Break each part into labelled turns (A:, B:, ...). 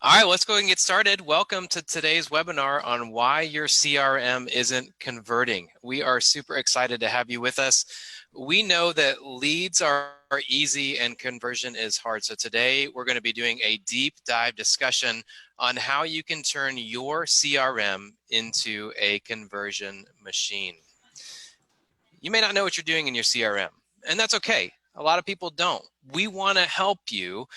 A: All right, let's go ahead and get started. Welcome to today's webinar on why your CRM isn't converting. We are super excited to have you with us. We know that leads are easy and conversion is hard. So today we're going to be doing a deep dive discussion on how you can turn your CRM into a conversion machine. You may not know what you're doing in your CRM, and that's okay. A lot of people don't. We want to help you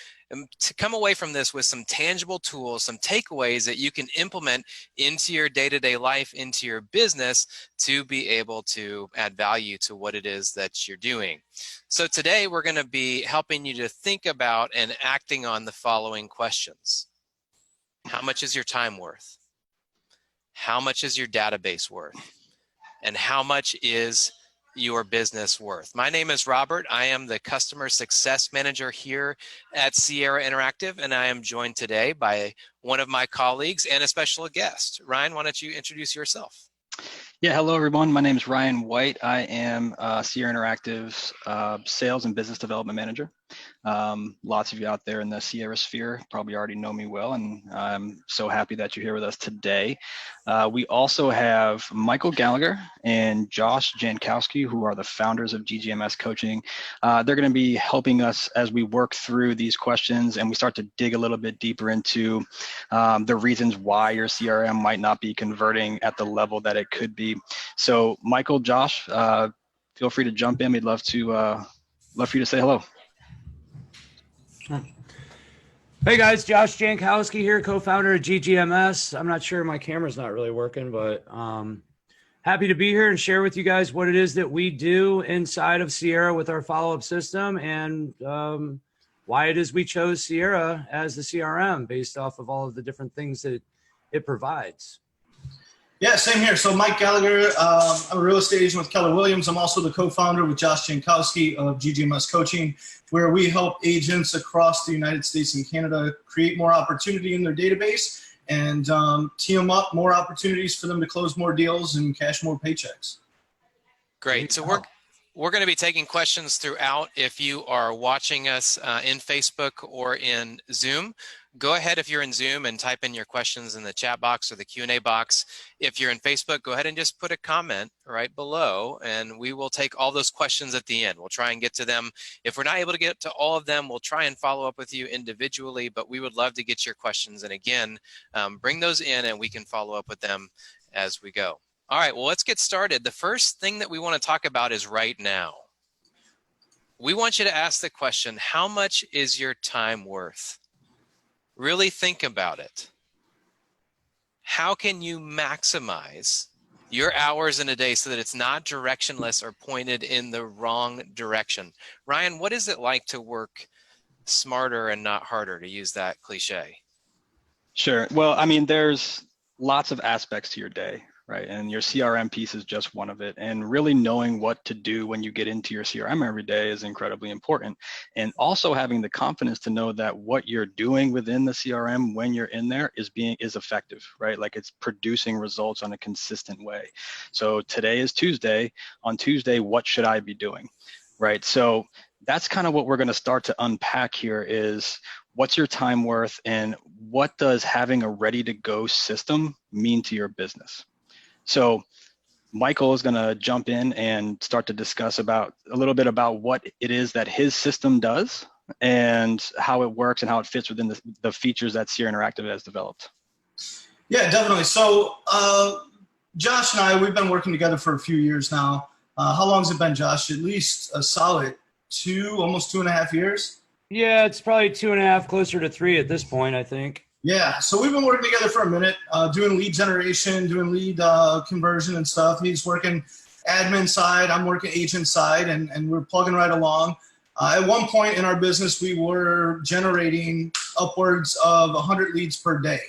A: to come away from this with some tangible tools, some takeaways that you can implement into your day-to-day life, into your business, to be able to add value to what it is that you're doing. So today we're going to be helping you to think about and acting on the following questions. How much is your time worth? How much is your database worth? And how much is your business worth? My name is Robert. I am the Customer Success Manager here at Sierra Interactive, and I am joined today by one of my colleagues and a special guest. Ryan, why don't you introduce yourself?
B: Yeah, hello everyone. My name is Ryan White. I am Sierra Interactive's Sales and Business Development Manager. Lots of you out there in the Sierra sphere probably already know me well, and I'm so happy that you're here with us today. We also have Michael Gallagher and Josh Jankowski, who are the founders of GGMS Coaching. They're going to be helping us as we work through these questions and we start to dig a little bit deeper into the reasons why your CRM might not be converting at the level that it could be. So Michael, Josh, feel free to jump in. We'd love for you to say hello.
C: Hey guys, Josh Jankowski here, co-founder of GGMS. I'm not sure, my camera's not really working, but happy to be here and share with you guys what it is that we do inside of Sierra with our follow-up system, and why it is we chose Sierra as the CRM based off of all of the different things that it provides.
D: Yeah, same here. So Mike Gallagher, I'm a real estate agent with Keller Williams. I'm also the co-founder with Josh Jankowski of GGMS Coaching, where we help agents across the United States and Canada create more opportunity in their database and tee them up more opportunities for them to close more deals and cash more paychecks.
A: Great. So we're going to be taking questions throughout. If you are watching us in Facebook or in Zoom, go ahead if you're in Zoom and type in your questions in the chat box or the Q&A box. If you're in Facebook, go ahead and just put a comment right below, and we will take all those questions at the end. We'll try and get to them. If we're not able to get to all of them, we'll try and follow up with you individually, but we would love to get your questions. And again, bring those in and we can follow up with them as we go. All right, well, let's get started. The first thing that we want to talk about is right now. We want you to ask the question, how much is your time worth? Really think about it. How can you maximize your hours in a day so that it's not directionless or pointed in the wrong direction? Ryan, what is it like to work smarter and not harder, to use that cliche?
B: Sure. Well, I mean, there's lots of aspects to your day, right? And your CRM piece is just one of it. And really knowing what to do when you get into your CRM every day is incredibly important. And also having the confidence to know that what you're doing within the CRM when you're in there is effective, right? Like it's producing results on a consistent way. So today is Tuesday. On Tuesday, what should I be doing, right? So that's kind of what we're going to start to unpack here is what's your time worth and what does having a ready-to-go system mean to your business? So Michael is going to jump in and start to discuss a little bit about what it is that his system does and how it works and how it fits within the features that Sierra Interactive has developed.
D: Yeah, definitely. So Josh and I, we've been working together for a few years now. How long has it been, Josh? At least a solid almost 2.5 years.
C: Yeah, it's probably 2.5, closer to 3 at this point, I think.
D: Yeah, so we've been working together for a minute, doing lead generation, doing lead conversion and stuff. He's working admin side, I'm working agent side, and we're plugging right along. At one point in our business, we were generating upwards of 100 leads per day.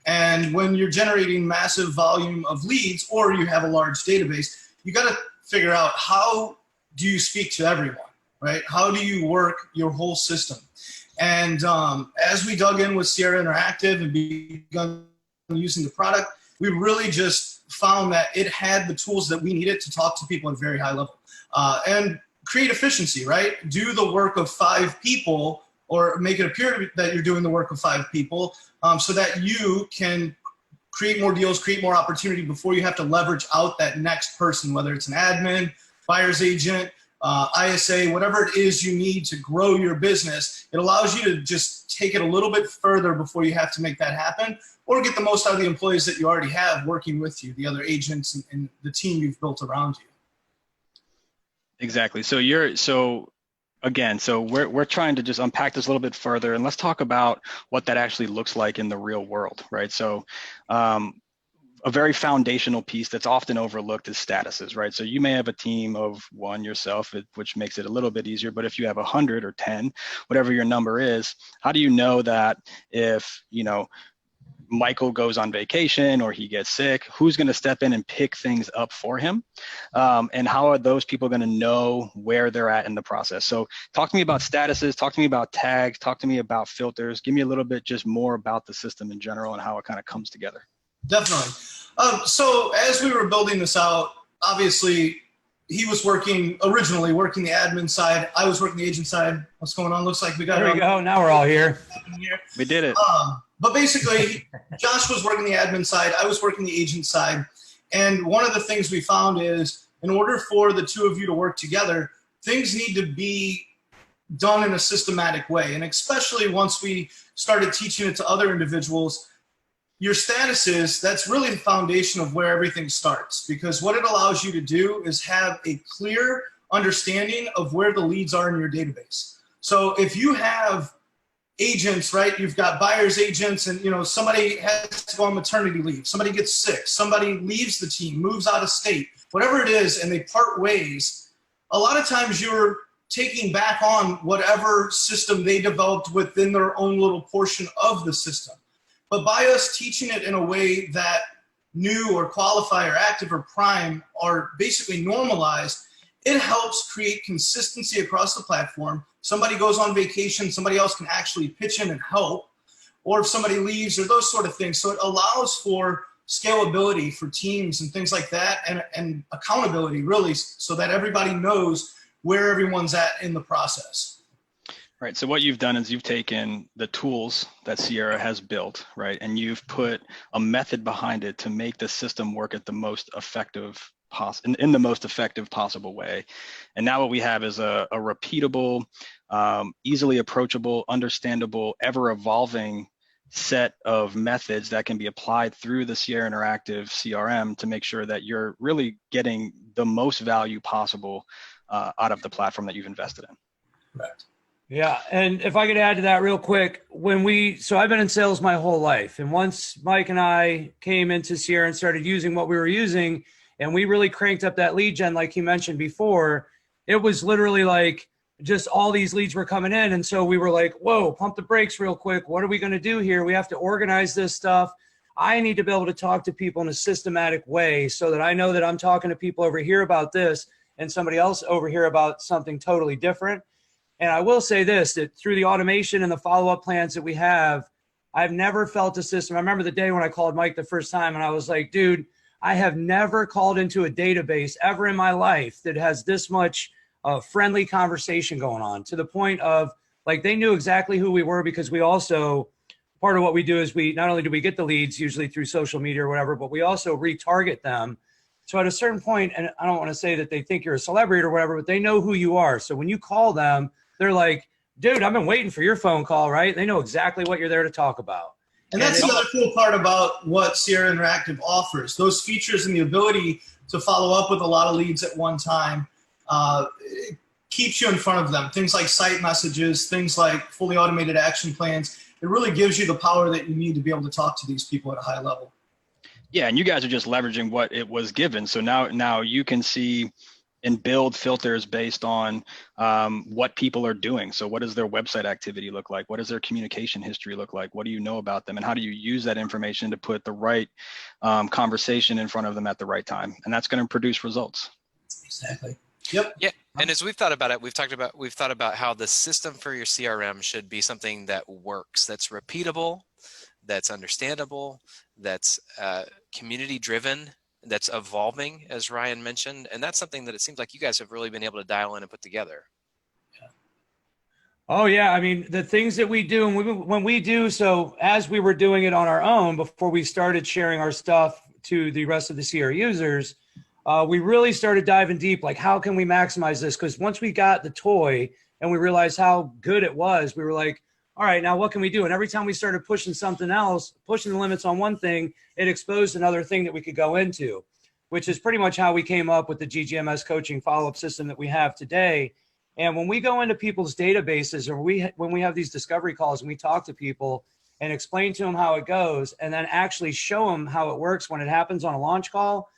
D: And when you're generating massive volume of leads or you have a large database, you got to figure out how do you speak to everyone, right? How do you work your whole system? And as we dug in with Sierra Interactive and begun using the product, we really just found that it had the tools that we needed to talk to people at a very high level and create efficiency, right? Do the work of 5 people or make it appear that you're doing the work of 5 people, so that you can create more deals, create more opportunity before you have to leverage out that next person, whether it's an admin, buyer's agent, ISA, whatever it is you need to grow your business. It allows you to just take it a little bit further before you have to make that happen, or get the most out of the employees that you already have working with you, the other agents and the team you've built around you.
B: Exactly. So we're trying to just unpack this a little bit further, and let's talk about what that actually looks like in the real world, right? So a very foundational piece that's often overlooked is statuses, right? So you may have a team of 1 yourself, which makes it a little bit easier, but if you have 100 or 10, whatever your number is, how do you know that if, Michael goes on vacation or he gets sick, who's going to step in and pick things up for him? And how are those people going to know where they're at in the process? So talk to me about statuses, talk to me about tags, talk to me about filters. Give me a little bit just more about the system in general and how it kind of comes together.
D: Definitely. So as we were building this out, obviously he was originally working the admin side. I was working the agent side. What's going on? Looks like we got
C: There we go. Now we're all here.
B: We did it.
D: But basically, Josh was working the admin side. I was working the agent side. And one of the things we found is in order for the two of you to work together, things need to be done in a systematic way. And especially once we started teaching it to other individuals, your statuses, that's really the foundation of where everything starts. Because what it allows you to do is have a clear understanding of where the leads are in your database. So if you have agents, right? You've got buyer's agents, and somebody has to go on maternity leave, somebody gets sick, somebody leaves the team, moves out of state, whatever it is, and they part ways. A lot of times you're taking back on whatever system they developed within their own little portion of the system. But by us teaching it in a way that new or qualify or active or prime are basically normalized, it helps create consistency across the platform. Somebody goes on vacation, somebody else can actually pitch in and help, or if somebody leaves or those sort of things. So it allows for scalability for teams and things like that, and accountability really, so that everybody knows where everyone's at in the process.
B: Right. So what you've done is you've taken the tools that Sierra has built, right, and you've put a method behind it to make the system work at the most effective in the most effective possible way. And now what we have is a repeatable, easily approachable, understandable, ever-evolving set of methods that can be applied through the Sierra Interactive CRM to make sure that you're really getting the most value possible out of the platform that you've invested in.
D: Correct.
C: Yeah, and if I could add to that real quick, so I've been in sales my whole life, and once Mike and I came into Sierra and started using what we were using, and we really cranked up that lead gen, like he mentioned before, it was literally like just all these leads were coming in. And so we were like, whoa, pump the brakes real quick. What are we going to do here? We have to organize this stuff. I need to be able to talk to people in a systematic way so that I know that I'm talking to people over here about this and somebody else over here about something totally different. And I will say this, that through the automation and the follow-up plans that we have, I've never felt a system. I remember the day when I called Mike the first time and I was like, dude, I have never called into a database ever in my life that has this much friendly conversation going on, to the point of like they knew exactly who we were, because we also, part of what we do is we not only do we get the leads usually through social media or whatever, but we also retarget them. So at a certain point, and I don't want to say that they think you're a celebrity or whatever, but they know who you are. So when you call them, they're like, dude, I've been waiting for your phone call, right? They know exactly what you're there to talk about.
D: And that's the other cool part about what Sierra Interactive offers. Those features and the ability to follow up with a lot of leads at one time, it keeps you in front of them. Things like site messages, things like fully automated action plans. It really gives you the power that you need to be able to talk to these people at a high level. Yeah,
B: and you guys are just leveraging what it was given. So now you can see and build filters based on what people are doing. So what does their website activity look like? What does their communication history look like? What do you know about them? And how do you use that information to put the right conversation in front of them at the right time? And that's going to produce results.
D: Exactly. Yep.
A: Yeah. And as we've thought about it, we've thought about how the system for your CRM should be something that works, that's repeatable, that's understandable, that's community driven, that's evolving, as Ryan mentioned. And that's something that it seems like you guys have really been able to dial in and put together.
C: Oh yeah, I mean the things that we do, and when we do so, as we were doing it on our own before we started sharing our stuff to the rest of the CR users, we really started diving deep. Like, how can we maximize this? Because once we got the toy and we realized how good it was, we were like, all right, now what can we do? And every time we started pushing something else, pushing the limits on one thing, it exposed another thing that we could go into, which is pretty much how we came up with the GGMS coaching follow-up system that we have today. And when we go into people's databases, or when we have these discovery calls and we talk to people and explain to them how it goes, and then actually show them how it works when it happens on a launch call,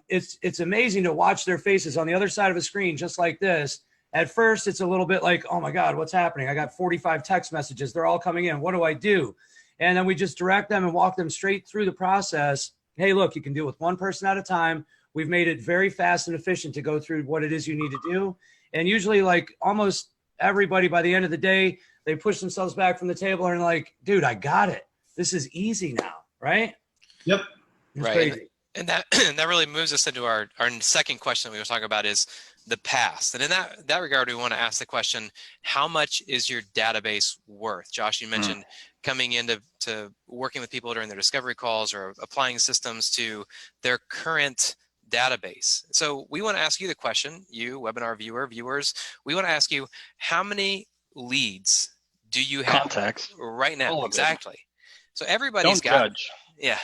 C: it's amazing to watch their faces on the other side of a screen, just like this. At first, it's a little bit like, oh my God, what's happening? I got 45 text messages. They're all coming in. What do I do? And then we just direct them and walk them straight through the process. Hey, look, you can do it with one person at a time. We've made it very fast and efficient to go through what it is you need to do. And usually, like, almost everybody by the end of the day, they push themselves back from the table and like, dude, I got it. This is easy now, right?
D: Yep.
C: It's
A: Right.
C: crazy.
A: And that that really moves us into our second question we were talking about is the past. And in that regard, we want to ask the question, how much is your database worth? Josh, you mentioned coming into working with people during their discovery calls or applying systems to their current database. So we want to ask you the question, you webinar viewers, we want to ask you, how many leads do you have
B: Contacts.
A: right now?
B: All of it.
A: Exactly. So everybody's
B: Don't
A: got
B: judge.
A: Yeah,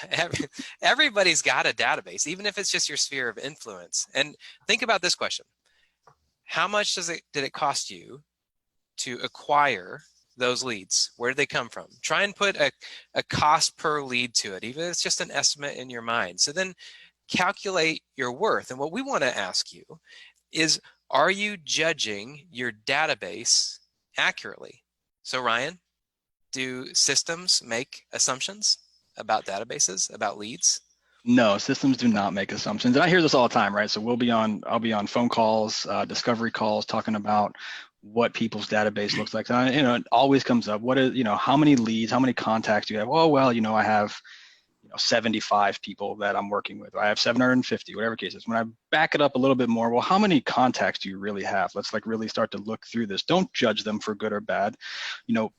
A: everybody's got a database, even if it's just your sphere of influence. And think about this question. How much did it cost you to acquire those leads? Where did they come from? Try and put a cost per lead to it, even if it's just an estimate in your mind. So then calculate your worth. And what we want to ask you is, are you judging your database accurately? So Ryan, do systems make assumptions about databases, about leads?
B: No, systems do not make assumptions. And I hear this all the time, right? So I'll be on phone calls, discovery calls, talking about what people's database looks like. And, it always comes up. What is, how many leads, how many contacts do you have? Oh, well, I have 75 people that I'm working with. I have 750, whatever case is. When I back it up a little bit more, well, how many contacts do you really have? Let's really start to look through this. Don't judge them for good or bad.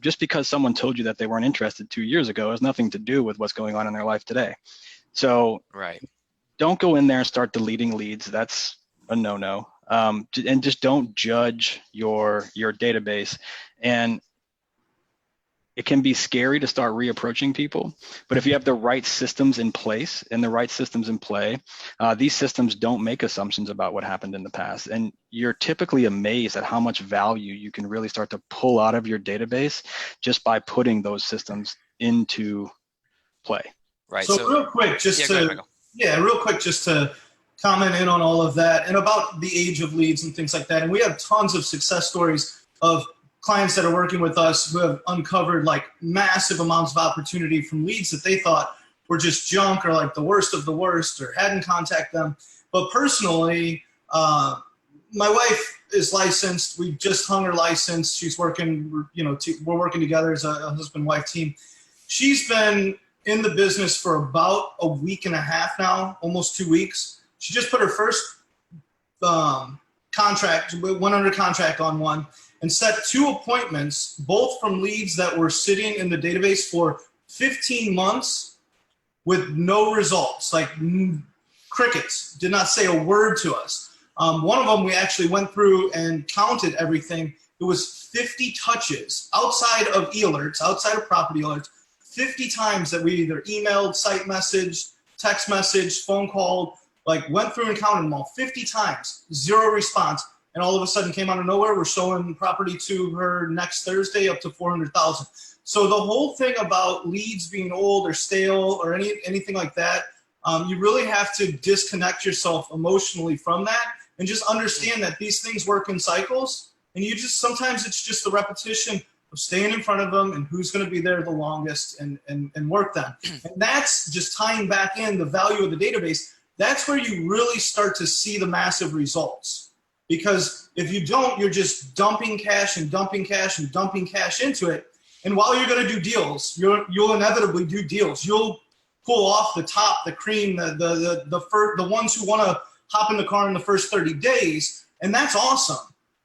B: Just because someone told you that they weren't interested 2 years ago has nothing to do with what's going on in their life today. So
A: right.
B: Don't go in there and start deleting leads. That's a no-no. And just don't judge your database. And it can be scary to start reapproaching people, but if you have the right systems in place and the right systems in play, these systems don't make assumptions about what happened in the past. And you're typically amazed at how much value you can really start to pull out of your database just by putting those systems into play.
A: Right.
D: So real quick, just to comment in on all of that and about the age of leads and things like that. And we have tons of success stories of clients that are working with us who have uncovered like massive amounts of opportunity from leads that they thought were just junk or like the worst of the worst or hadn't contacted them. But personally, my wife is licensed. We just hung her license. She's working, we're working together as a husband-wife team. She's been in the business for about a week and a half now, almost 2 weeks. She just put her first contract, went under contract on one, and set 2 appointments, both from leads that were sitting in the database for 15 months with no results, like crickets, did not say a word to us. One of them, we actually went through and counted everything. It was 50 touches outside of e-alerts, outside of property alerts, 50 times that we either emailed, site message, text message, phone called, went through and counted them all 50 times, 0 response. And all of a sudden came out of nowhere. We're showing property to her next Thursday up to 400,000. So the whole thing about leads being old or stale or anything like that, you really have to disconnect yourself emotionally from that and just understand that these things work in cycles. And sometimes it's just the repetition of staying in front of them and who's going to be there the longest and work them. And that's just tying back in the value of the database. That's where you really start to see the massive results. Because if you don't, you're just dumping cash and dumping cash and dumping cash into it. And while you're going to do deals, you'll inevitably do deals. You'll pull off the top, the cream, the ones who want to hop in the car in the first 30 days, and that's awesome.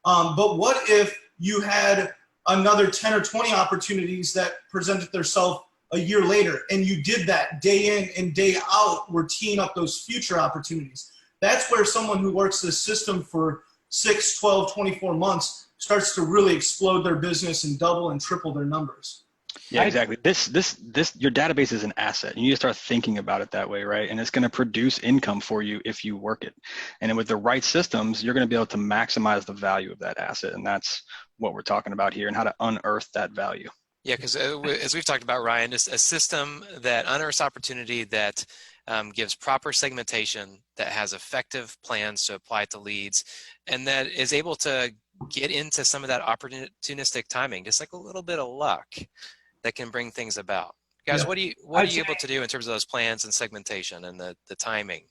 D: But what if you had another 10 or 20 opportunities that presented themselves a year later. And you did that day in and day out. We're teeing up those future opportunities. That's where someone who works this system for 6, 12, 24 months starts to really explode their business and double and triple their numbers.
B: Yeah, exactly. Your database is an asset. You need to start thinking about it that way, right? And it's going to produce income for you if you work it. And with the right systems, you're going to be able to maximize the value of that asset. And that's what we're talking about here and how to unearth that value.
A: Yeah, because as we've talked about, Ryan, it's a system that unearths opportunity, that gives proper segmentation, that has effective plans to apply to leads, and that is able to get into some of that opportunistic timing, just like a little bit of luck that can bring things about. Guys,
D: Yeah.
A: what are you able to do in terms of those plans and segmentation and the timing?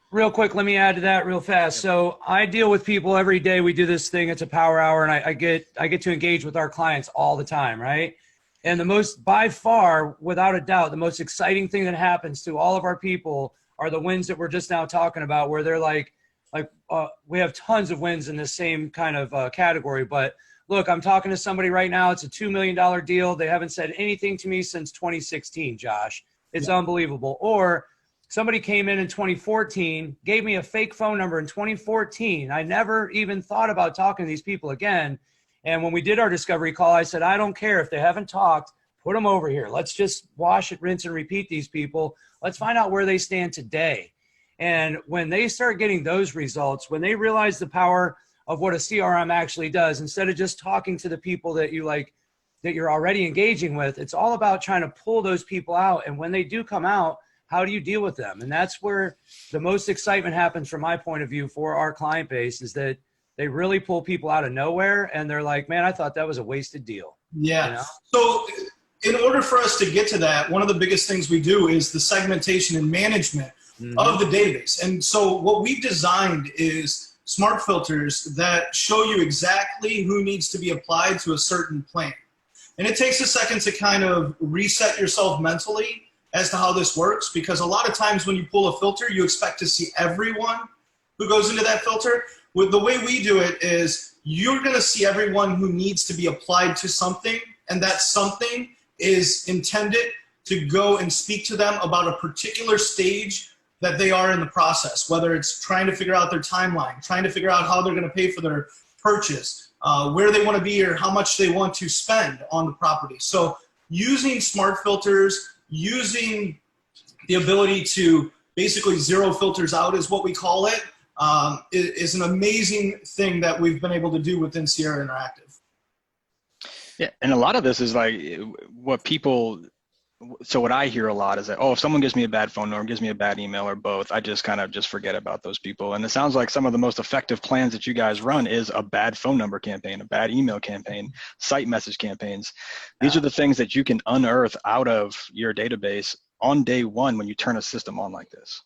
C: Real quick, let me add to that real fast. So I deal with people every day. We do this thing. It's a power hour, and I get to engage with our clients all the time, right? And the most, by far, without a doubt, the most exciting thing that happens to all of our people are the wins that we're just now talking about, where they're like we have tons of wins in this same kind of category. But look, I'm talking to somebody right now. It's a $2 million deal. They haven't said anything to me since 2016, Josh. It's unbelievable. Or somebody came in 2014, gave me a fake phone number in 2014. I never even thought about talking to these people again. And when we did our discovery call, I said, I don't care if they haven't talked, put them over here. Let's just wash it, rinse, and repeat these people. Let's find out where they stand today. And when they start getting those results, when they realize the power of what a CRM actually does, instead of just talking to the people that you like, that you're already engaging with, it's all about trying to pull those people out. And when they do come out, how do you deal with them? And that's where the most excitement happens from my point of view for our client base, is that they really pull people out of nowhere and they're like, man, I thought that was a wasted deal.
D: Yeah.
C: You know?
D: So in order for us to get to that, one of the biggest things we do is the segmentation and management of the database. And so what we've designed is smart filters that show you exactly who needs to be applied to a certain plan. And it takes a second to kind of reset yourself mentally as to how this works, because a lot of times when you pull a filter, you expect to see everyone who goes into that filter. With the way we do it is you're going to see everyone who needs to be applied to something, and that something is intended to go and speak to them about a particular stage that they are in the process, whether it's trying to figure out their timeline, trying to figure out how they're going to pay for their purchase, where they want to be or how much they want to spend on the property. So using smart filters, using the ability to basically zero filters out is what we call it, is an amazing thing that we've been able to do within Sierra Interactive.
B: Yeah, and a lot of this is like what people, so what I hear a lot is that, oh, if someone gives me a bad phone number, gives me a bad email or both, I just kind of just forget about those people. And it sounds like some of the most effective plans that you guys run is a bad phone number campaign, a bad email campaign, site message campaigns. These are the things that you can unearth out of your database on day one when you turn a system on like this.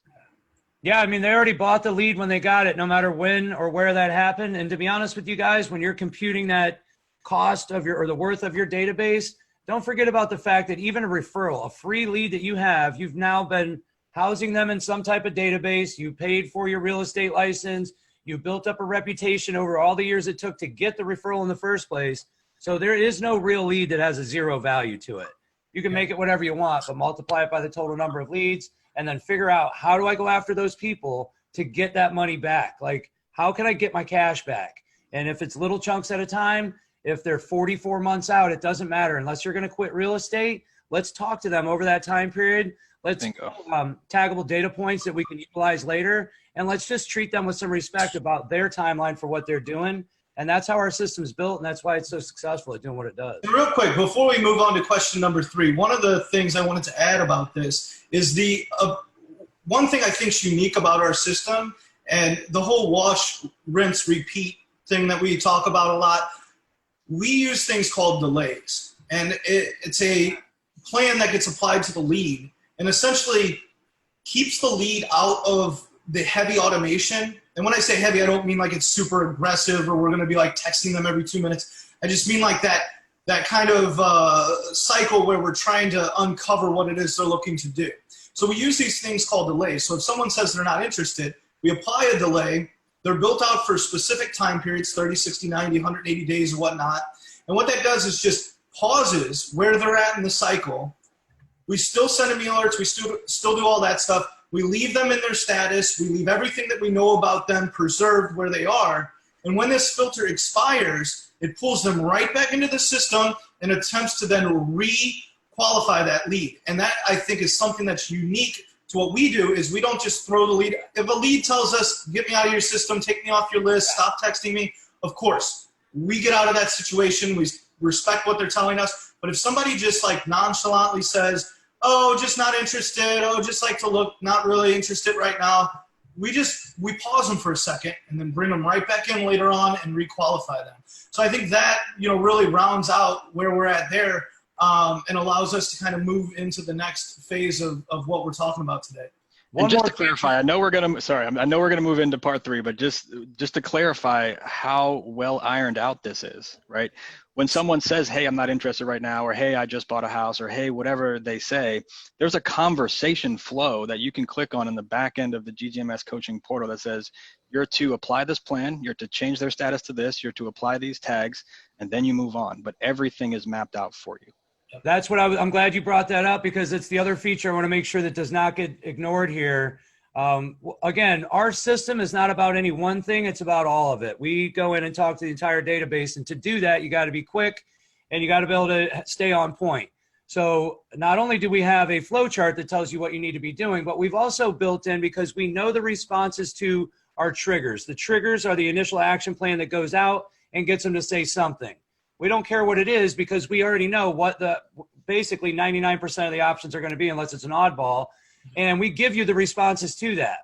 C: Yeah, I mean, they already bought the lead when they got it, no matter when or where that happened. And to be honest with you guys, when you're computing that cost of your, or the worth of your database, don't forget about the fact that even a referral, a free lead that you have, you've now been housing them in some type of database. You paid for your real estate license. You built up a reputation over all the years it took to get the referral in the first place. So there is no real lead that has a zero value to it. You can make it whatever you want, but multiply it by the total number of leads and then figure out, how do I go after those people to get that money back? Like, how can I get my cash back? And if it's little chunks at a time, if they're 44 months out, it doesn't matter. Unless you're going to quit real estate, let's talk to them over that time period. Let's taggable data points that we can utilize later. And let's just treat them with some respect about their timeline for what they're doing. And that's how our system's built. And that's why it's so successful at doing what it does.
D: And real quick, before we move on to question number 3, one of the things I wanted to add about this is the one thing I think is unique about our system, and the whole wash, rinse, repeat thing that we talk about a lot. We use things called delays, and it's a plan that gets applied to the lead and essentially keeps the lead out of the heavy automation. And when I say heavy, I don't mean like it's super aggressive or we're going to be like texting them every 2 minutes. I just mean like that kind of cycle where we're trying to uncover what it is they're looking to do. So we use these things called delays. So if someone says they're not interested, we apply a delay. They're built out for specific time periods, 30, 60, 90, 180 days or whatnot. And what that does is just pauses where they're at in the cycle. We still send them alerts. We still do all that stuff. We leave them in their status. We leave everything that we know about them preserved where they are. And when this filter expires, it pulls them right back into the system and attempts to then re-qualify that lead. And that, I think, is something that's unique to what we do, is we don't just throw the lead. If a lead tells us, get me out of your system, take me off your list, stop texting me, of course, we get out of that situation. We respect what they're telling us. But if somebody just like nonchalantly says, oh, just not interested, oh, just like to look, not really interested right now, we pause them for a second and then bring them right back in later on and requalify them. So I think that, really rounds out where we're at there, and allows us to kind of move into the next phase of what we're talking about today.
B: And just to clarify, I know we're gonna move into part 3, but just to clarify how well ironed out this is, right? When someone says, hey, I'm not interested right now, or hey, I just bought a house, or hey, whatever they say, there's a conversation flow that you can click on in the back end of the GGMS coaching portal that says, you're to apply this plan, you're to change their status to this, you're to apply these tags, and then you move on. But everything is mapped out for you.
C: That's what I'm glad you brought that up, because it's the other feature I want to make sure that does not get ignored here. Again, our system is not about any one thing. It's about all of it. We go in and talk to the entire database. And to do that, you got to be quick and you got to be able to stay on point. So not only do we have a flow chart that tells you what you need to be doing, but we've also built in, because we know the responses to our triggers. The triggers are the initial action plan that goes out and gets them to say something. We don't care what it is, because we already know what basically 99% of the options are going to be, unless it's an oddball. And we give you the responses to that.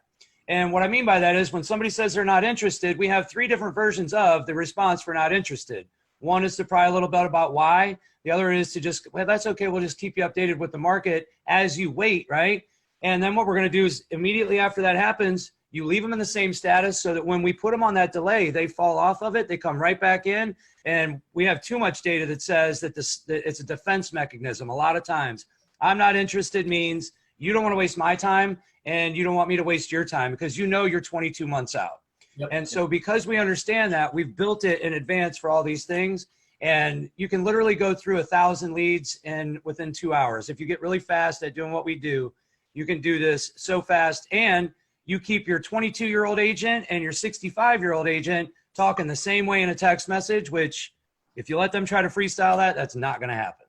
C: And what I mean by that is, when somebody says they're not interested, we have 3 different versions of the response for not interested. One is to pry a little bit about why. The other is to just, well, that's okay, we'll just keep you updated with the market as you wait, right? And then what we're going to do is, immediately after that happens, you leave them in the same status, so that when we put them on that delay, they fall off of it, they come right back in. And we have too much data that says that it's a defense mechanism. A lot of times, I'm not interested means you don't want to waste my time and you don't want me to waste your time, because you're 22 months out. Yep. And so because we understand that, we've built it in advance for all these things. And you can literally go through 1,000 leads within 2 hours. If you get really fast at doing what we do, you can do this so fast. And you keep your 22-year-old agent and your 65-year-old agent talking the same way in a text message, which if you let them try to freestyle that's not going to happen.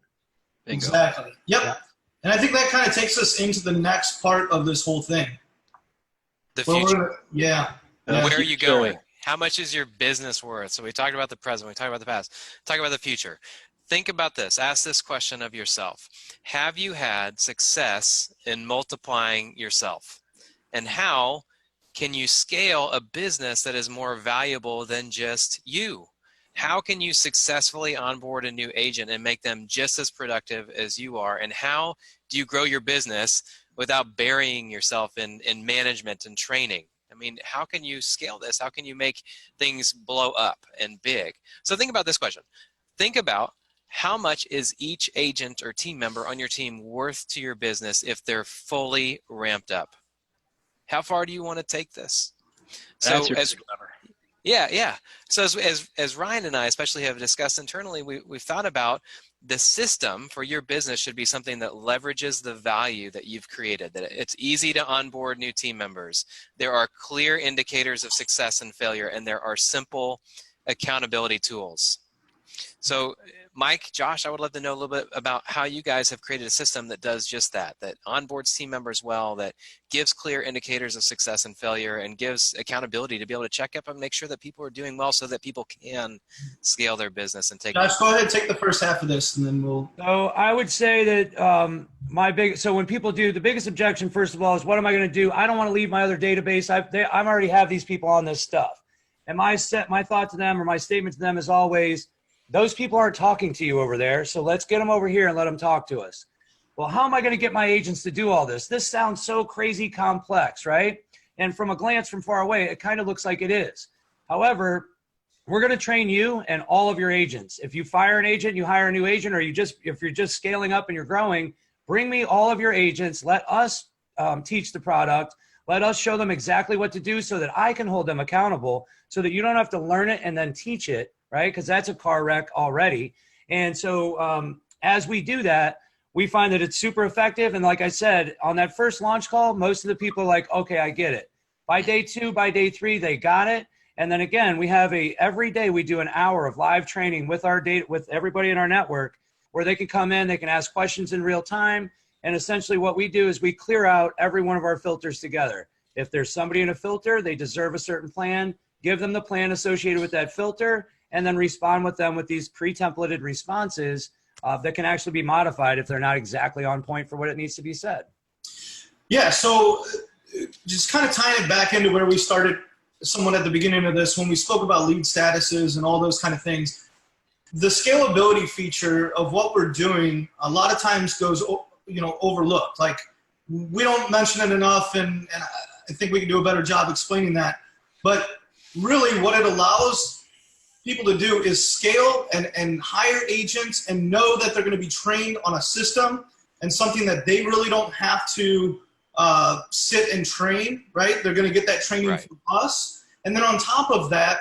B: Bingo.
D: Exactly. Yep. Yeah. And I think that kind of takes us into the next part of this whole thing.
A: The future.
D: Yeah.
A: Where are you going? How much is your business worth? So we talked about the present, we talked about the past, talk about the future. Think about this. Ask this question of yourself. Have you had success in multiplying yourself? And how can you scale a business that is more valuable than just you? How can you successfully onboard a new agent and make them just as productive as you are? And how do you grow your business without burying yourself in management and training? I mean, how can you scale this? How can you make things blow up and big? So think about this question. Think about, how much is each agent or team member on your team worth to your business if they're fully ramped up? How far do you want to take this? So yeah. So as Ryan and I especially have discussed internally, we've thought about the system for your business should be something that leverages the value that you've created, that it's easy to onboard new team members. There are clear indicators of success and failure, and there are simple accountability tools. So Mike, Josh, I would love to know a little bit about how you guys have created a system that does just that onboards team members well, that gives clear indicators of success and failure, and gives accountability to be able to check up and make sure that people are doing well so that people can scale their business and take.
D: Josh, go ahead and take the first half of this, and then we'll.
C: So I would say that so when people do, the biggest objection, first of all, is what am I going to do? I don't want to leave my other database. I already have these people on this stuff. And my thought to them, or my statement to them, is always, those people aren't talking to you over there, so let's get them over here and let them talk to us. Well, how am I going to get my agents to do all this? This sounds so crazy complex, right? And from a glance from far away, it kind of looks like it is. However, we're going to train you and all of your agents. If you fire an agent, you hire a new agent, or if you're just scaling up and you're growing, bring me all of your agents. Let us teach the product. Let us show them exactly what to do so that I can hold them accountable, so that you don't have to learn it and then teach it. right? Because that's a car wreck already. And so as we do that, we find that it's super effective. And like I said, on that first launch call, most of the people are like, okay, I get it. By day 2, by day 3, they got it. And then again, we have every day we do an hour of live training with our data, with everybody in our network, where they can come in, they can ask questions in real time. And essentially what we do is we clear out every one of our filters together. If there's somebody in a filter, they deserve a certain plan, give them the plan associated with that filter, and then respond with them with these pre-templated responses that can actually be modified if they're not exactly on point for what it needs to be said.
D: Yeah, so just kind of tying it back into where we started somewhat at the beginning of this, when we spoke about lead statuses and all those kind of things, the scalability feature of what we're doing a lot of times goes, overlooked. Like, we don't mention it enough, and I think we can do a better job explaining that. But really what it allows people to do is scale and hire agents and know that they're going to be trained on a system and something that they really don't have to sit and train, right? They're going to get that training from us. And then on top of that,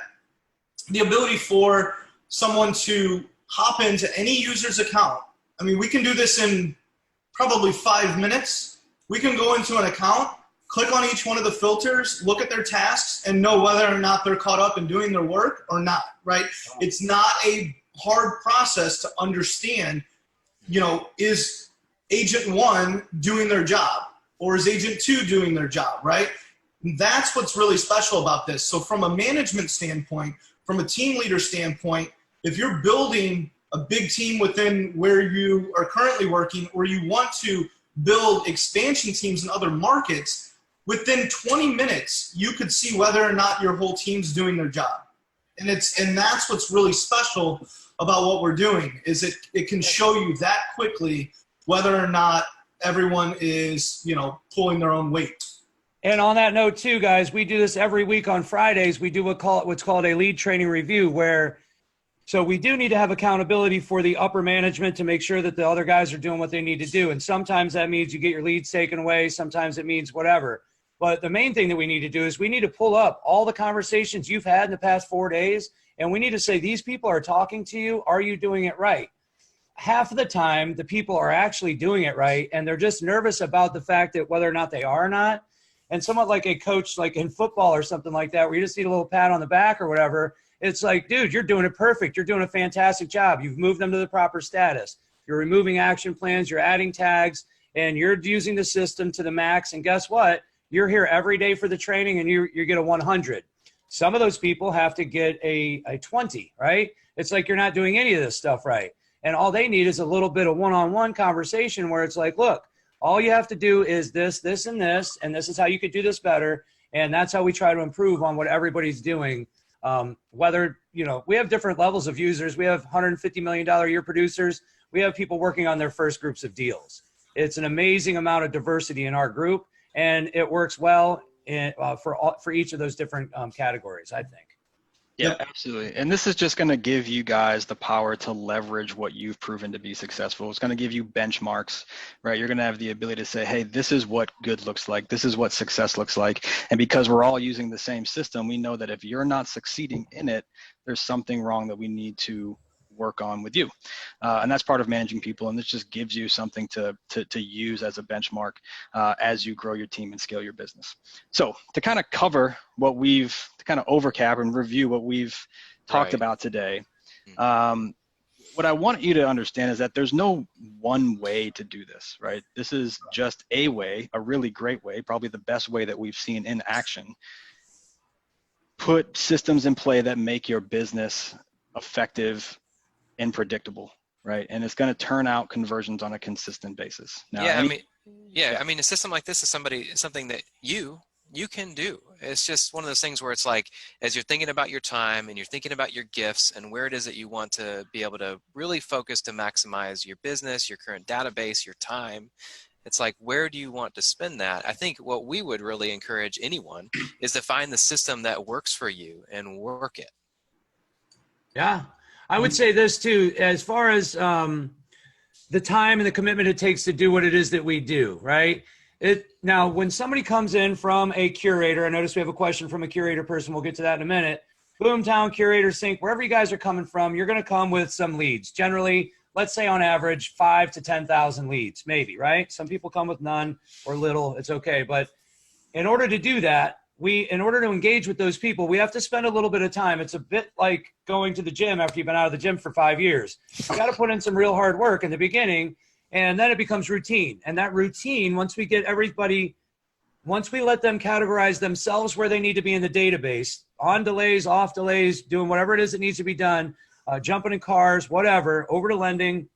D: the ability for someone to hop into any user's account. I mean, we can do this in probably 5 minutes. We can go into an account, click on each one of the filters, look at their tasks, and know whether or not they're caught up in doing their work or not, right? It's not a hard process to understand, is agent 1 doing their job, or is agent 2 doing their job, right? And that's what's really special about this. So from a management standpoint, from a team leader standpoint, if you're building a big team within where you are currently working, or you want to build expansion teams in other markets, within 20 minutes, you could see whether or not your whole team's doing their job. And that's what's really special about what we're doing, is it can show you that quickly whether or not everyone is, pulling their own weight.
C: And on that note too, guys, we do this every week on Fridays. We do what's called a lead training review, so we do need to have accountability for the upper management to make sure that the other guys are doing what they need to do. And sometimes that means you get your leads taken away. Sometimes it means whatever. But the main thing that we need to do is we need to pull up all the conversations you've had in the past 4 days. And we need to say, these people are talking to you. Are you doing it right? Half of the time, the people are actually doing it right. And they're just nervous about the fact that whether or not they are or not. And somewhat like a coach, like in football or something like that, where you just need a little pat on the back or whatever. It's like, dude, you're doing it perfect. You're doing a fantastic job. You've moved them to the proper status. You're removing action plans. You're adding tags. And you're using the system to the max. And guess what? You're here every day for the training, and you get a 100. Some of those people have to get a 20, right? It's like you're not doing any of this stuff right. And all they need is a little bit of one-on-one conversation where it's like, look, all you have to do is this, this, and this is how you could do this better. And that's how we try to improve on what everybody's doing. Whether, we have different levels of users. We have $150 million a year producers. We have people working on their first groups of deals. It's an amazing amount of diversity in our group, and it works well for each of those different categories, I think.
B: Yeah, absolutely. And this is just going to give you guys the power to leverage what you've proven to be successful. It's going to give you benchmarks, right? You're going to have the ability to say, hey, this is what good looks like. This is what success looks like. And because we're all using the same system, we know that if you're not succeeding in it, there's something wrong that we need to work on with you. And that's part of managing people. And this just gives you something to use as a benchmark as you grow your team and scale your business. So to kind of cover what to kind of overcap and review what we've talked about today, what I want you to understand is that there's no one way to do this, right? This is just a way, a really great way, probably the best way that we've seen in action. Put systems in play that make your business effective and predictable, right? And it's going to turn out conversions on a consistent basis. Now,
A: I mean, a system like this is something that you can do. It's just one of those things where it's like, as you're thinking about your time and you're thinking about your gifts and where it is that you want to be able to really focus to maximize your business, your current database, your time, it's like, where do you want to spend that? I think what we would really encourage anyone is to find the system that works for you and work it.
C: Yeah. I would say this too, as far as the time and the commitment it takes to do what it is that we do, right? Now, when somebody comes in from a curator, I notice we have a question from a curator person. We'll get to that in a minute. Boomtown, Curator, Sync, wherever you guys are coming from, you're going to come with some leads. Generally, let's say on average, 5 to 10,000 leads, maybe, right? Some people come with none or little. It's okay. But in order to do that, in order to engage with those people, we have to spend a little bit of time. It's a bit like going to the gym after you've been out of the gym for 5 years. You got to put in some real hard work in the beginning, and then it becomes routine. And that routine, once we let them categorize themselves where they need to be in the database, on delays, off delays, doing whatever it is that needs to be done, jumping in cars, whatever, over to lending.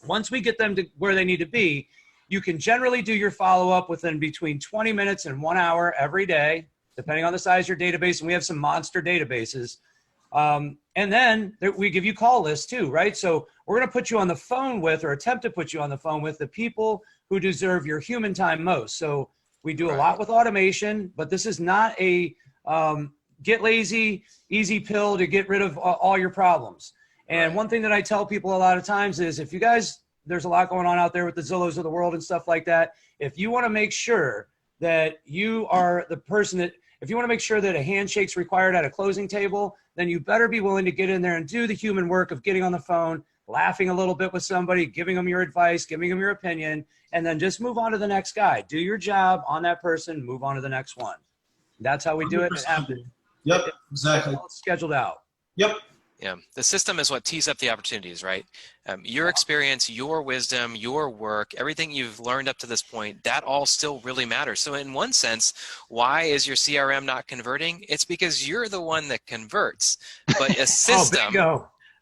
C: Once we get them to where they need to be, you can generally do your follow-up within between 20 minutes and 1 hour every day, depending on the size of your database. And we have some monster databases. And then we give you call lists too, right? So we're going to put you on the phone with, or attempt to put you on the phone with, the people who deserve your human time most. So we do a lot with automation, but this is not a get lazy, easy pill to get rid of all your problems. And one thing that I tell people a lot of times is, if you guys, there's a lot going on out there with the Zillows of the world and stuff like that. If you want to make sure that you are the person that, if you want to make sure that a handshake's required at a closing table, then you better be willing to get in there and do the human work of getting on the phone, laughing a little bit with somebody, giving them your advice, giving them your opinion, and then just move on to the next guy. Do your job on that person, move on to the next one. That's how we do it.
D: Yep, exactly.
C: It's scheduled out.
D: Yep.
A: Yeah, the system is what tees up the opportunities, right? Your experience, your wisdom, your work, everything you've learned up to this point, that all still really matters. So in one sense, why is your CRM not converting? It's because you're the one that converts. But a system,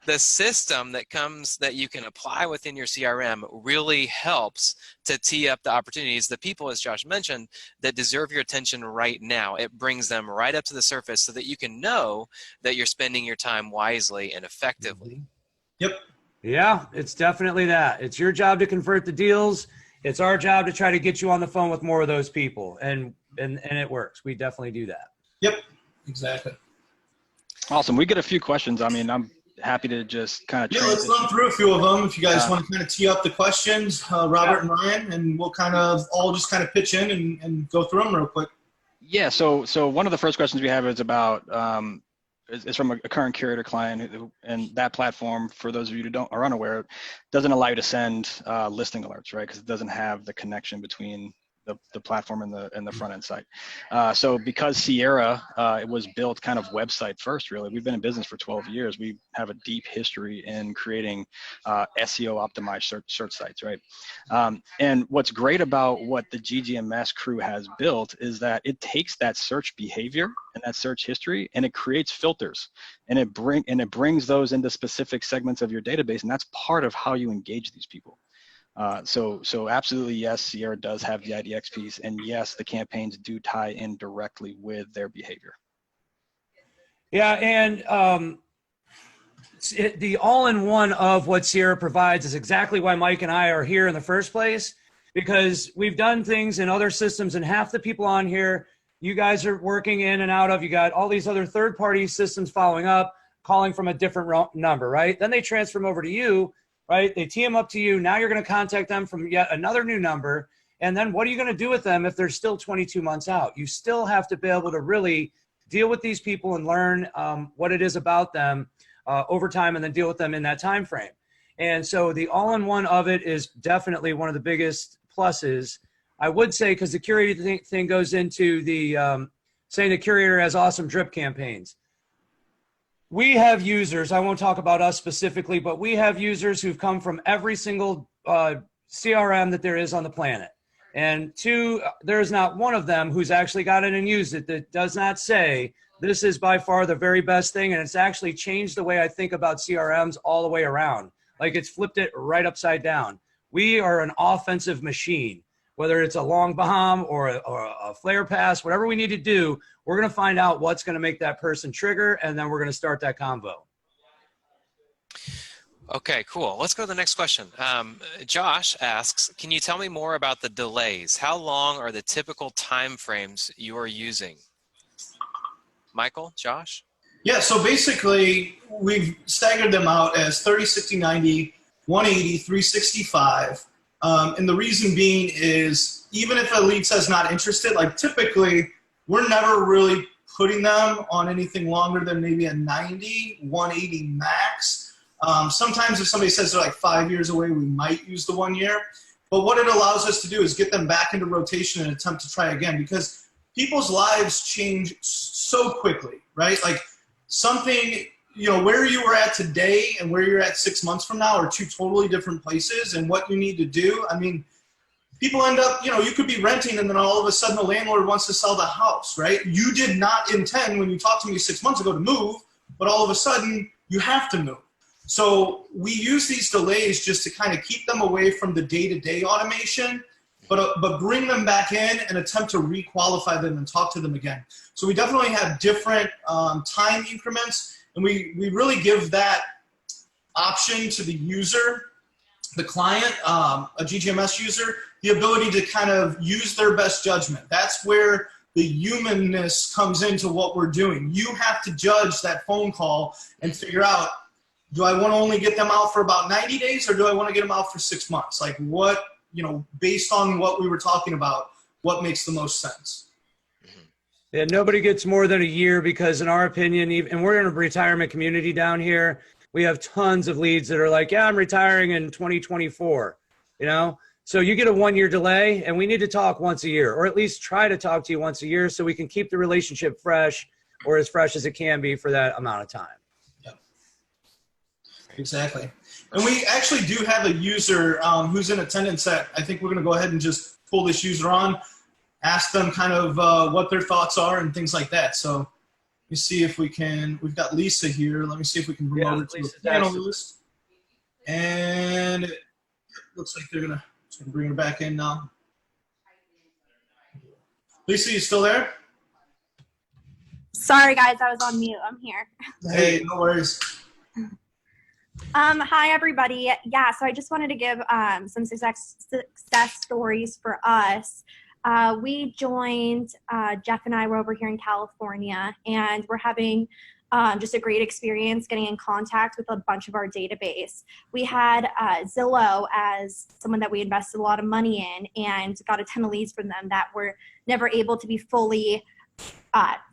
A: the system that you can apply within your CRM really helps to tee up the opportunities, the people, as Josh mentioned, that deserve your attention right now. It brings them right up to the surface so that you can know that you're spending your time wisely and effectively.
D: Yep.
C: Yeah, it's definitely that. It's your job to convert the deals. It's our job to try to get you on the phone with more of those people. And it works. We definitely do that.
D: Yep, exactly.
B: Awesome. We get a few questions. I mean, I'm happy to just kind of
D: let's run through a few of them if you guys want to kind of tee up the questions, Robert and Ryan, and we'll kind of all just kind of pitch in and go through them real quick.
B: Yeah, so one of the first questions we have is about is from a current curator client, and that platform, for those of you who are unaware, doesn't allow you to send listing alerts, right? Because it doesn't have the connection between the platform and the front end site. So because Sierra it was built kind of website first, really, we've been in business for 12 years. We have a deep history in creating SEO optimized search sites, right? And what's great about what the GGMS crew has built is that it takes that search behavior and that search history, and it creates filters, and it brings those into specific segments of your database, and that's part of how you engage these people. So absolutely, yes, Sierra does have the IDX piece, and yes, the campaigns do tie in directly with their behavior.
C: Yeah, and the all-in-one of what Sierra provides is exactly why Mike and I are here in the first place, because we've done things in other systems, and half the people on here, you guys are working in and out of, you got all these other third-party systems following up, calling from a different number, right? Then they transfer them over to you, right? They tee them up to you. Now you're going to contact them from yet another new number. And then what are you going to do with them if they're still 22 months out? You still have to be able to really deal with these people and learn what it is about them over time, and then deal with them in that time frame. And so the all-in-one of it is definitely one of the biggest pluses. I would say, because the curator thing goes into the saying the curator has awesome drip campaigns. We have users, I won't talk about us specifically, but we have users who've come from every single CRM that there is on the planet. And there's not one of them who's actually got it and used it that does not say, this is by far the very best thing. And it's actually changed the way I think about CRMs all the way around. Like, it's flipped it right upside down. We are an offensive machine. Whether it's a long bomb or a flare pass, whatever we need to do, we're going to find out what's going to make that person trigger, and then we're going to start that convo.
A: Okay, cool. Let's go to the next question. Josh asks, can you tell me more about the delays? How long are the typical time frames you are using? Michael, Josh?
D: Yeah, so basically we've staggered them out as 30, 60, 90, 180, 365. And the reason being is, even if a lead says not interested, like typically we're never really putting them on anything longer than maybe a 90, 180 max. Sometimes if somebody says they're like 5 years away, we might use the 1 year. But what it allows us to do is get them back into rotation and attempt to try again, because people's lives change so quickly, right? Like something, where you were at today and where you're at 6 months from now are two totally different places, and what you need to do. I mean, people end up, you could be renting and then all of a sudden the landlord wants to sell the house, right? You did not intend when you talked to me 6 months ago to move, but all of a sudden you have to move. So we use these delays just to kind of keep them away from the day-to-day automation, but bring them back in and attempt to re-qualify them and talk to them again. So we definitely have different time increments, and we really give that option to the user, the client, a GGMS user, the ability to kind of use their best judgment. That's where the humanness comes into what we're doing. You have to judge that phone call and figure out, do I want to only get them out for about 90 days or do I want to get them out for 6 months? Like what, based on what we were talking about, what makes the most sense?
C: Yeah, nobody gets more than a year because in our opinion, and we're in a retirement community down here, we have tons of leads that are like, yeah, I'm retiring in 2024, So you get a 1 year delay and we need to talk once a year, or at least try to talk to you once a year so we can keep the relationship fresh, or as fresh as it can be for that amount of time.
D: Exactly. And we actually do have a user who's in attendance that I think we're going to go ahead and just pull this user on, ask them kind of what their thoughts are and things like that. So let me see if we can, we've got Lisa here. Let me see if we can promote her to the panelist. And it looks like they're going to bring her back in now. Lisa, you still there?
E: Sorry, guys, I was on mute. I'm here.
D: Hey, no worries.
E: Hi, everybody. Yeah, so I just wanted to give some success stories for us. We joined, Jeff and I were over here in California, and we're having just a great experience getting in contact with a bunch of our database. We had Zillow as someone that we invested a lot of money in and got a ton of leads from them that were never able to be fully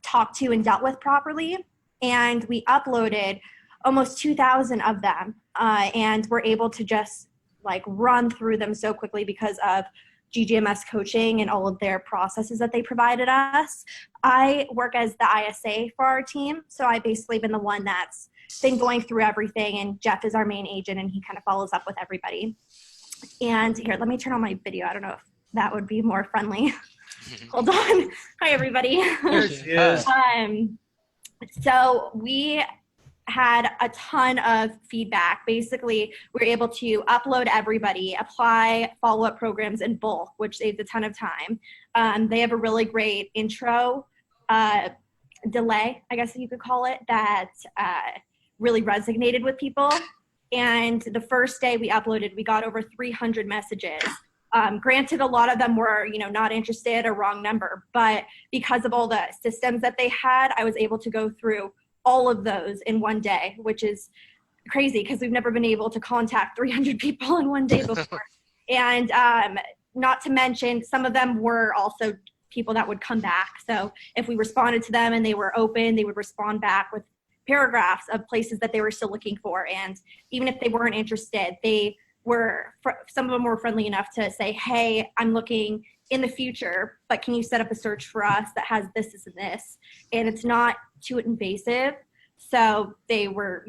E: talked to and dealt with properly. And we uploaded almost 2,000 of them, and we're able to just like run through them so quickly because of GGMS Coaching and all of their processes that they provided us. I work as the ISA for our team, so I've basically been the one that's been going through everything, and Jeff is our main agent, and he kind of follows up with everybody. And here, let me turn on my video. I don't know if that would be more friendly. Hold on. Hi, everybody.
C: There she is.
E: So we had a ton of feedback. Basically, we were able to upload everybody, apply follow-up programs in bulk, which saved a ton of time. They have a really great intro delay, I guess you could call it, that really resonated with people. And the first day we uploaded, we got over 300 messages. Granted, a lot of them were, not interested or wrong number, but because of all the systems that they had, I was able to go through all of those in one day, which is crazy because we've never been able to contact 300 people in one day before. And not to mention, some of them were also people that would come back. So if we responded to them and they were open, they would respond back with paragraphs of places that they were still looking for. And even if they weren't interested, some of them were friendly enough to say, hey, I'm looking in the future, but can you set up a search for us that has this, this, and this? And it's not too invasive. So they were,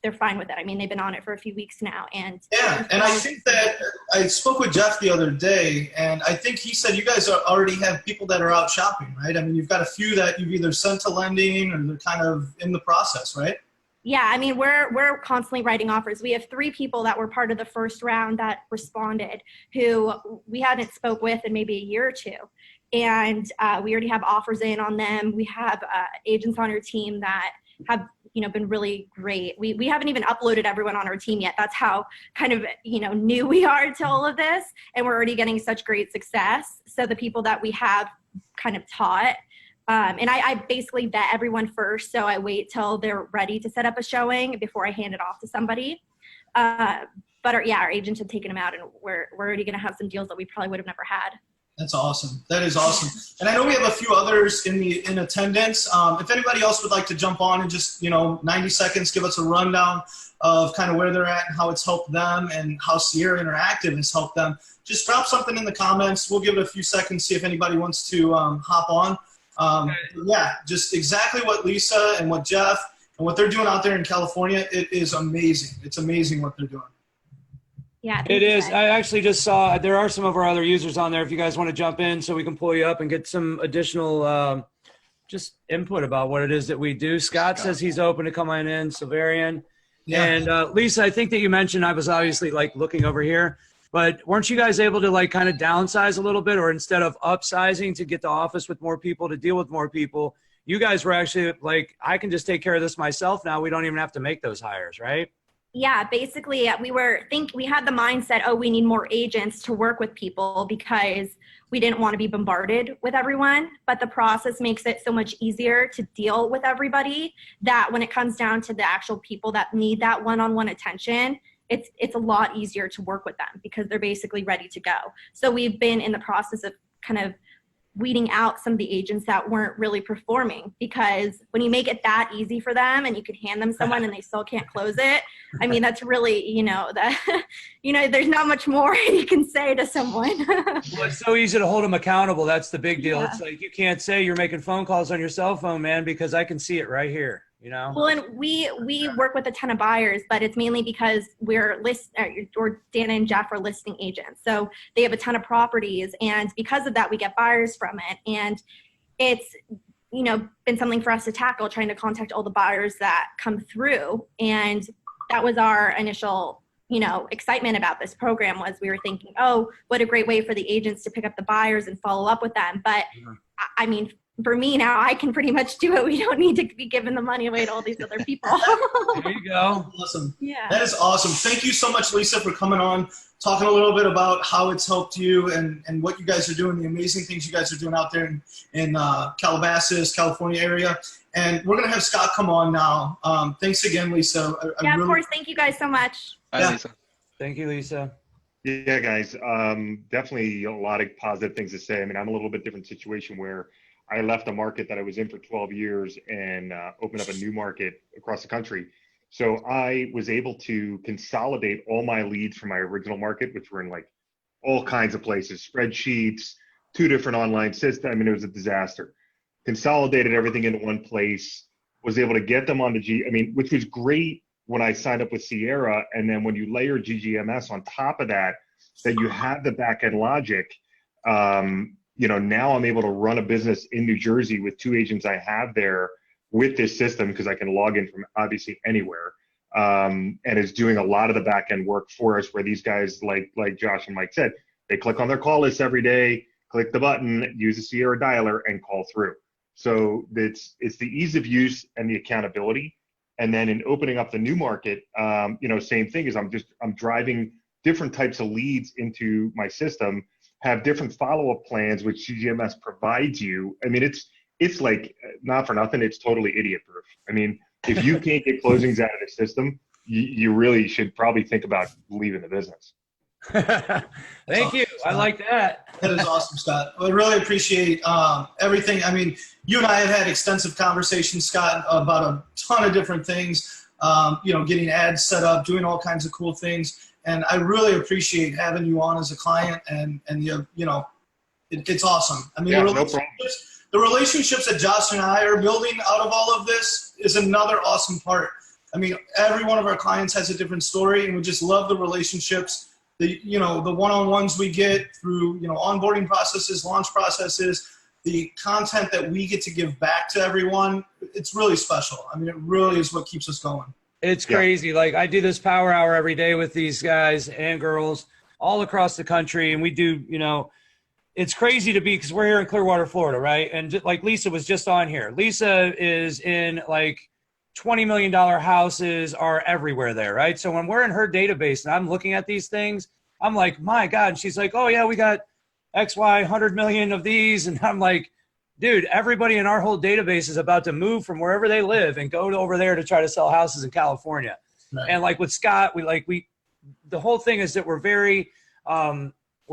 E: they're fine with it. I mean, they've been on it for a few weeks now. And
D: yeah, and I think that I spoke with Jeff the other day, and I think he said you guys already have people that are out shopping, right? I mean, you've got a few that you've either sent to lending or they're kind of in the process, right?
E: Yeah, I mean, we're constantly writing offers. We have 3 people that were part of the first round that responded who we hadn't spoke with in maybe a year or two. And we already have offers in on them. We have agents on our team that have, been really great. We haven't even uploaded everyone on our team yet. That's how kind of, new we are to all of this. And we're already getting such great success. So the people that we have kind of taught, and I basically vet everyone first, so I wait till they're ready to set up a showing before I hand it off to somebody. But our agents have taken them out, and we're already going to have some deals that we probably would have never had.
D: That's awesome. That is awesome. And I know we have a few others in attendance. If anybody else would like to jump on and just, 90 seconds, give us a rundown of kind of where they're at and how it's helped them and how Sierra Interactive has helped them, just drop something in the comments. We'll give it a few seconds, see if anybody wants to hop on. Yeah, just exactly what Lisa and what Jeff and what they're doing out there in California. It is amazing. It's amazing what they're doing.
E: Yeah,
C: it is. I actually just saw there are some of our other users on there. If you guys want to jump in so we can pull you up and get some additional just input about what it is that we do. Scott says he's open to coming in. Silverian. Yeah. And Lisa, I think that you mentioned, I was obviously like looking over here, but weren't you guys able to like kind of downsize a little bit, or instead of upsizing to get the office with more people, to deal with more people, you guys were actually like, I can just take care of this myself now. We don't even have to make those hires, right?
E: Yeah, basically we had the mindset, oh, we need more agents to work with people because we didn't want to be bombarded with everyone. But the process makes it so much easier to deal with everybody that when it comes down to the actual people that need that one-on-one attention, it's a lot easier to work with them because they're basically ready to go. So we've been in the process of kind of weeding out some of the agents that weren't really performing, because when you make it that easy for them and you can hand them someone and they still can't close it, I mean, that's really, there's not much more you can say to someone.
C: Well, it's so easy to hold them accountable. That's the big deal. Yeah. It's like, you can't say you're making phone calls on your cell phone, man, because I can see it right here. Well, and we work with a ton of buyers, but it's mainly because or Dana and Jeff are listing agents. So they have a ton of properties, and because of that, we get buyers from it. And it's, been something for us to tackle, trying to contact all the buyers that come through. And that was our initial, excitement about this program, was we were thinking, oh, what a great way for the agents to pick up the buyers and follow up with them. But I mean, for me now, I can pretty much do it. We don't need to be giving the money away to all these other people. There you go.
D: Awesome.
E: Yeah.
D: That is awesome. Thank you so much, Lisa, for coming on, talking a little bit about how it's helped you and what you guys are doing, the amazing things you guys are doing out there in Calabasas, California area. And we're going to have Scott come on now. Thanks again, Lisa.
E: Of course. Thank you guys so much.
B: Bye, Lisa.
C: Thank you, Lisa.
F: Yeah, guys, definitely a lot of positive things to say. I mean, I'm a little bit different situation where I left a market that I was in for 12 years and opened up a new market across the country. So I was able to consolidate all my leads from my original market, which were in like all kinds of places, spreadsheets, 2 different online systems. I mean, it was a disaster. Consolidated everything into one place, was able to get them on the which was great when I signed up with Sierra. And then when you layer GGMS on top of that you have the back end logic, now I'm able to run a business in New Jersey with 2 agents I have there with this system, because I can log in from obviously anywhere, and is doing a lot of the back end work for us, where these guys, like Josh and Mike said, they click on their call list every day, click the button, use the Sierra dialer, and call through. So it's the ease of use and the accountability. And then in opening up the new market, same thing is I'm driving different types of leads into my system, have different follow-up plans, which GGMS provides you. I mean, it's like, not for nothing, it's totally idiot-proof. I mean, if you can't get closings out of the system, you really should probably think about leaving the business.
C: Thank you. I like that.
D: That is awesome, Scott. I really appreciate everything. I mean, you and I have had extensive conversations, Scott, about a ton of different things, getting ads set up, doing all kinds of cool things. And I really appreciate having you on as a client, and it's awesome. I mean, the relationships that Josh and I are building out of all of this is another awesome part. I mean, every one of our clients has a different story, and we just love the relationships, the one-on-ones we get through, onboarding processes, launch processes, the content that we get to give back to everyone. It's really special. I mean, it really is what keeps us going.
C: It's crazy. Yeah. Like, I do this power hour every day with these guys and girls all across the country. And we do, it's crazy to be, because we're here in Clearwater, Florida, right? And like Lisa was just on here. Lisa is in like $20 million houses are everywhere there, right? So when we're in her database and I'm looking at these things, I'm like, my God. And she's like, oh yeah, we got XY 100 million of these. And I'm like, dude, everybody in our whole database is about to move from wherever they live and go over there to try to sell houses in California. Right. And like with Scott, the whole thing is that we're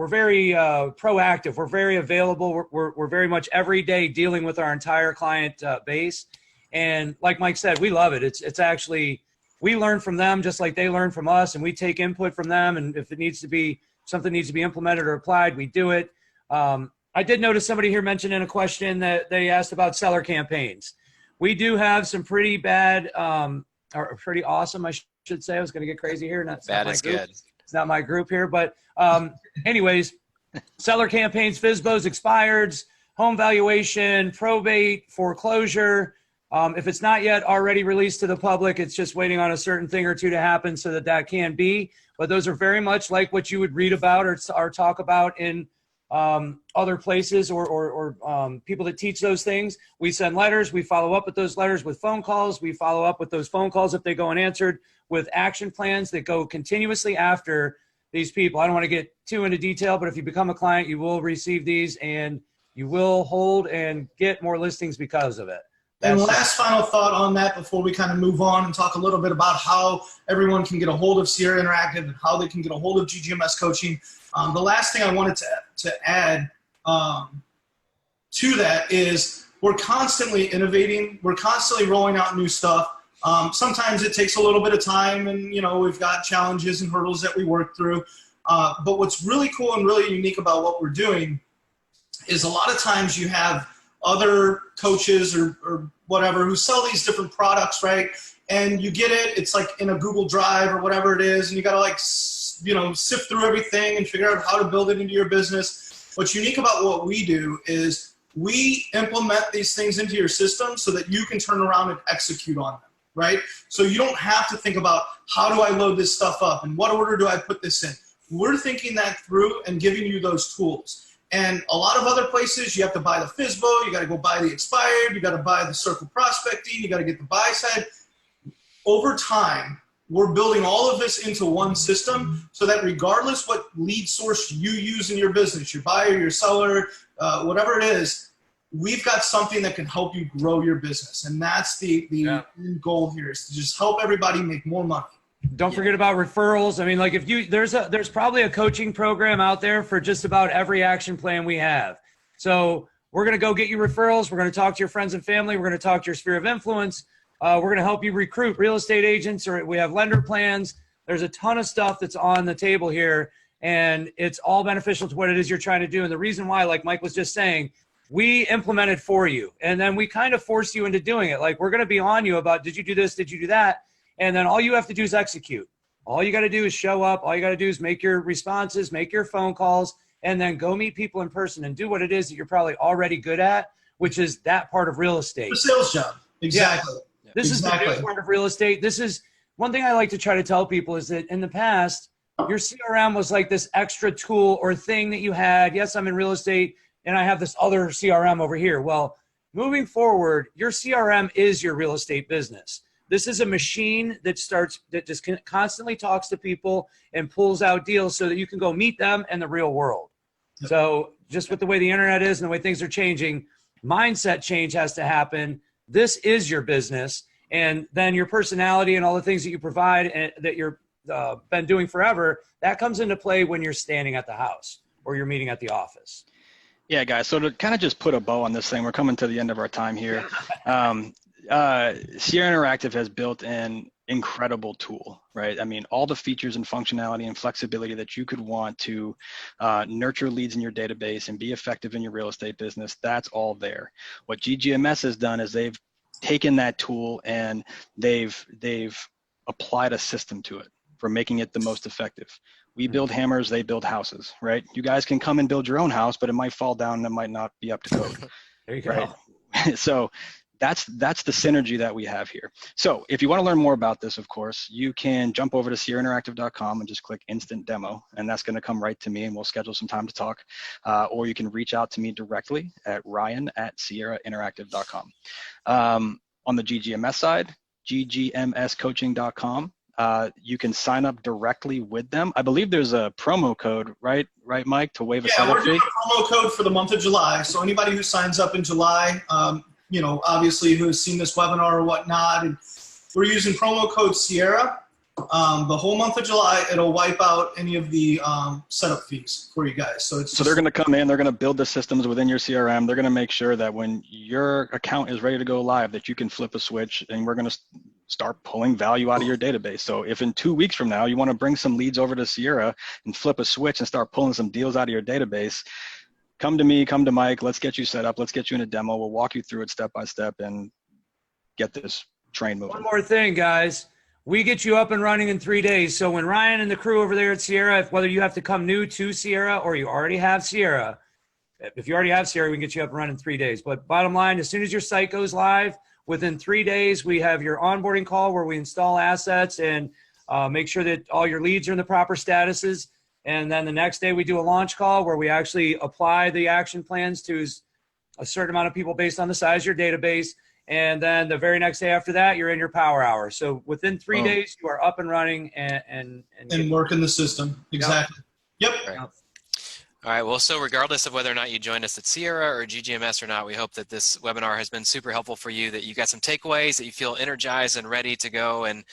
C: very proactive. We're very available. We're very much every day dealing with our entire client base. And like Mike said, we love it. It's actually, we learn from them just like they learn from us, and we take input from them. And if it needs to be, something needs to be implemented or applied, we do it. I did notice somebody here mentioned in a question that they asked about seller campaigns. We do have some pretty bad, or pretty awesome, I should say. I was going to get crazy here.
A: Bad is good.
C: It's not my group here, but anyways, seller campaigns, FSBOs, expireds, home valuation, probate, foreclosure. If it's not yet already released to the public, it's just waiting on a certain thing or two to happen so that that can be. But those are very much like what you would read about or talk about in other places or people that teach those things. We send letters. We follow up with those letters with phone calls. We follow up with those phone calls if they go unanswered with action plans that go continuously after these people. I don't want to get too into detail, but if you become a client, you will receive these and you will hold and get more listings because of it.
D: And last final thought on that before we kind of move on and talk a little bit about how everyone can get a hold of Sierra Interactive and how they can get a hold of GGMS Coaching. The last thing I wanted to add to that is we're constantly innovating. We're constantly rolling out new stuff. Sometimes it takes a little bit of time, and we've got challenges and hurdles that we work through. But what's really cool and really unique about what we're doing is a lot of times you have other coaches or whatever who sell these different products, right? And you get it, it's like in a Google Drive or whatever it is, and you got to like, sift through everything and figure out how to build it into your business. What's unique about what we do is we implement these things into your system so that you can turn around and execute on them, right? So you don't have to think about how do I load this stuff up and what order do I put this in. We're thinking that through and giving you those tools. And a lot of other places, you have to buy the FSBO, you got to go buy the expired, you got to buy the circle prospecting, you got to get the buy side. Over time, we're building all of this into one system so that regardless what lead source you use in your business, your buyer, your seller, whatever it is, we've got something that can help you grow your business. And that's the end goal here, is to just help everybody make more money.
C: Don't forget about referrals. I mean, like there's probably a coaching program out there for just about every action plan we have. So we're going to go get you referrals. We're going to talk to your friends and family. We're going to talk to your sphere of influence. We're going to help you recruit real estate agents, or we have lender plans. There's a ton of stuff that's on the table here, and it's all beneficial to what it is you're trying to do. And the reason why, like Mike was just saying, we implement it for you, and then we kind of force you into doing it. Like, we're going to be on you about, did you do this? Did you do that? And then all you have to do is execute. All you got to do is show up. All you got to do is make your responses, make your phone calls, and then go meet people in person and do what it is that you're probably already good at, which is that part of real estate.
D: The sales job. Exactly.
C: Yeah. This is the new part of real estate. This is one thing I like to try to tell people, is that in the past, your CRM was like this extra tool or thing that you had. Yes, I'm in real estate and I have this other CRM over here. Well, moving forward, your CRM is your real estate business. This is a machine that just constantly talks to people and pulls out deals so that you can go meet them in the real world. Yep. So just with the way the internet is and the way things are changing, mindset change has to happen. This is your business. And then your personality and all the things that you provide and that you're been doing forever, that comes into play when you're standing at the house or you're meeting at the office.
B: Yeah, guys. So to kind of just put a bow on this thing, we're coming to the end of our time here. Sierra Interactive has built an incredible tool, right? I mean, all the features and functionality and flexibility that you could want to nurture leads in your database and be effective in your real estate business, that's all there. What GGMS has done is they've taken that tool and they've applied a system to it for making it the most effective. We build hammers, they build houses, right? You guys can come and build your own house, but it might fall down and it might not be up to code.
C: There you go.
B: Right? So that's the synergy that we have here. So if you want to learn more about this, of course, you can jump over to sierrainteractive.com and just click instant demo, and that's going to come right to me, and we'll schedule some time to talk. Or you can reach out to me directly at ryan@sierrainteractive.com. On the GGMS side, ggmscoaching.com. You can sign up directly with them. I believe there's a promo code, right, Mike, to waive a setup fee?
D: Yeah, we're doing a promo code for the month of July. So anybody who signs up in July, obviously who has seen this webinar or whatnot, and we're using promo code Sierra. the whole month of July. It'll wipe out any of the setup fees for you guys. So
B: they're going to come in, they're going to build the systems within your CRM. They're going to make sure that when your account is ready to go live, that you can flip a switch and we're going to start pulling value out of your database. So if in 2 weeks from now, you want to bring some leads over to Sierra and flip a switch and start pulling some deals out of your database, come to me, come to Mike, let's get you set up. Let's get you in a demo. We'll walk you through it step by step and get this train moving.
C: One more thing, guys. We get you up and running in 3 days. So when Ryan and the crew over there at Sierra, whether you have to come new to Sierra or you already have Sierra, if you already have Sierra, we can get you up and running in 3 days. But bottom line, as soon as your site goes live, within 3 days, we have your onboarding call where we install assets and make sure that all your leads are in the proper statuses. And then the next day we do a launch call where we actually apply the action plans to a certain amount of people based on the size of your database. And then the very next day after that, you're in your power hour. So within 3 days, you are up and running and
D: working the system. Exactly. Yep.
A: Right. All right. Well, so regardless of whether or not you joined us at Sierra or GGMS or not, we hope that this webinar has been super helpful for you, that you got some takeaways, that you feel energized and ready to go and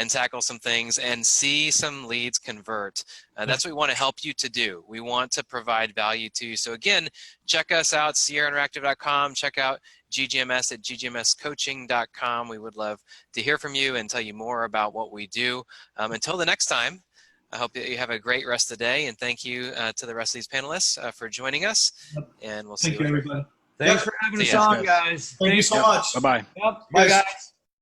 A: tackle some things and see some leads convert. That's what we want to help you to do. We want to provide value to you. So again, check us out, sierrainteractive.com. Check out GGMS at ggmscoaching.com. We would love to hear from you and tell you more about what we do. Until the next time, I hope that you have a great rest of the day, and thank you to the rest of these panelists for joining us. And we'll see you later.
D: Everybody.
C: Thanks for having us on, guys.
D: Thank you so much.
B: Bye-bye.
C: Yep. Bye, guys.